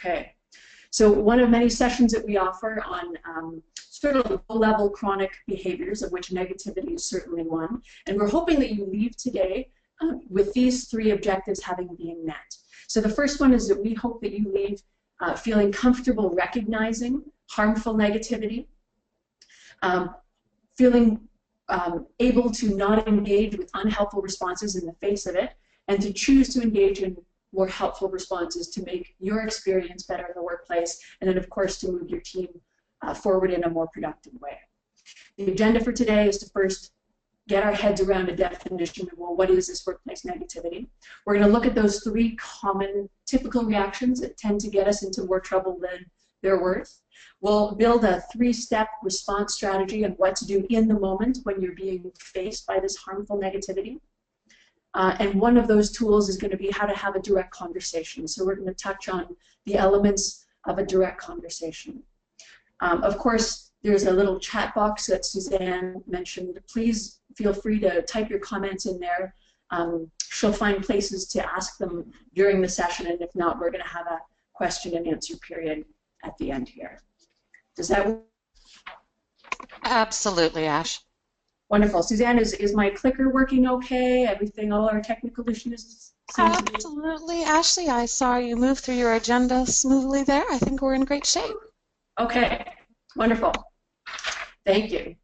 Okay. So one of many sessions that we offer on sort of low-level chronic behaviors, of which negativity is certainly one. And we're hoping that you leave today with these three objectives having been met. So the first one is that we hope that you leave feeling comfortable recognizing harmful negativity, feeling able to not engage with unhelpful responses in the face of it, and to choose to engage in more helpful responses to make your experience better in the workplace, and then of course to move your team forward in a more productive way. The agenda for today is to first get our heads around a definition of, well, what is this workplace negativity? We're going to look at those three common typical reactions that tend to get us into more trouble than they're worth. We'll build a three-step response strategy on what to do in the moment when you're being faced by this harmful negativity. And one of those tools is going to be how to have a direct conversation. So we're going to touch on the elements of a direct conversation. Of course, there's a little chat box that Suzanne mentioned. Please feel free to type your comments in there. She'll find places to ask them during the session, and if not, we're going to have a question and answer period at the end here. Does that work? Absolutely, Ash. Wonderful. Suzanne, is my clicker working okay? Everything, all our technical issues? Absolutely, Ashley. I saw you move through your agenda smoothly there. I think we're in great shape. Okay, wonderful. Thank you.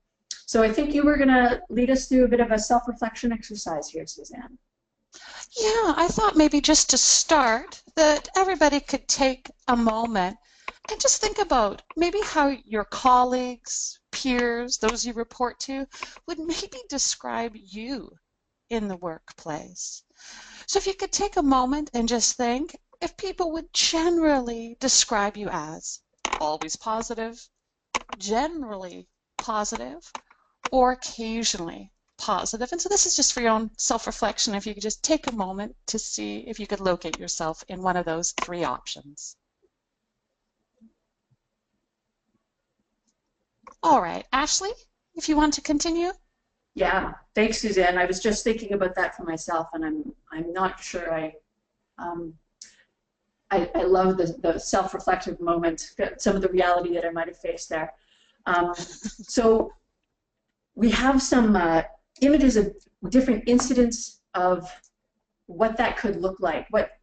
So I think you were going to lead us through a bit of a self-reflection exercise here, Suzanne. Yeah, I thought maybe just to start that everybody could take a moment and just think about maybe how your colleagues, peers, those you report to, would maybe describe you in the workplace. So if you could take a moment and just think if people would generally describe you as always positive, generally positive, or occasionally positive. And so this is just for your own self-reflection, if you could just take a moment to see if you could locate yourself in one of those three options. All right, Ashley, if you want to continue. Yeah, thanks, Suzanne. I was just thinking about that for myself, and I'm not sure I love the self-reflective moment, some of the reality that I might have faced there. So we have some images of different incidents of what that could look like, what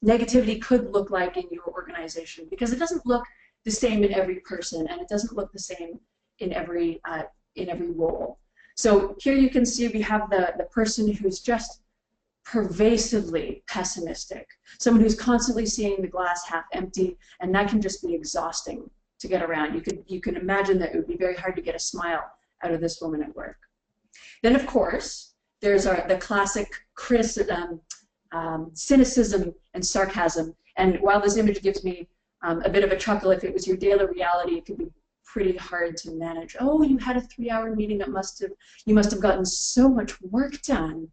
negativity could look like in your organization, because it doesn't look the same in every person, and it doesn't look the same in every role. So here you can see we have the person who's just pervasively pessimistic, someone who's constantly seeing the glass half empty, and that can just be exhausting to get around. You can imagine that it would be very hard to get a smile out of this woman at work. Then, of course, there's the classic criticism, cynicism and sarcasm. And while this image gives me a bit of a chuckle, if it was your daily reality, it could be pretty hard to manage. Oh, you had a 3-hour meeting. You must have gotten so much work done.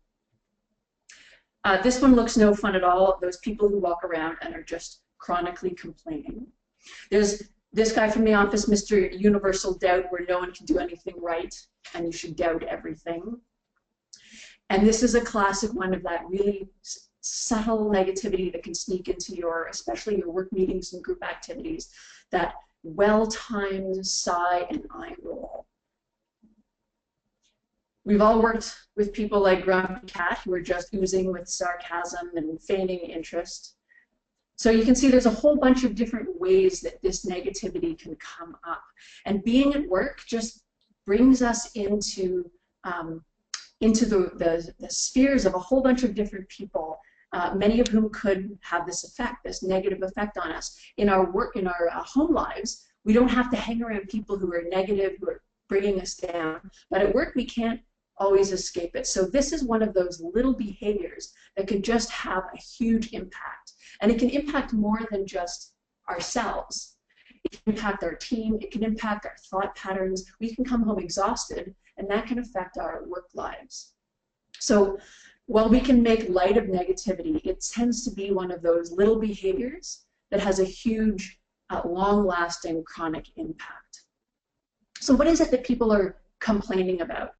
This one looks no fun at all. Those people who walk around and are just chronically complaining. There's this guy from the office, Mr. Universal Doubt, where no one can do anything right, and you should doubt everything. And this is a classic one of that really subtle negativity that can sneak into especially your work meetings and group activities, that well-timed sigh and eye roll. We've all worked with people like Grumpy Cat, who are just oozing with sarcasm and feigning interest. So you can see there's a whole bunch of different ways that this negativity can come up. And being at work just brings us into the spheres of a whole bunch of different people, many of whom could have this effect, this negative effect on us. In our work, in our home lives, we don't have to hang around people who are negative, who are bringing us down. But at work, we can't always escape it. So this is one of those little behaviors that can just have a huge impact. And it can impact more than just ourselves. It can impact our team. It can impact our thought patterns. We can come home exhausted, and that can affect our work lives. So while we can make light of negativity, it tends to be one of those little behaviors that has a huge, long-lasting chronic impact. So what is it that people are complaining about?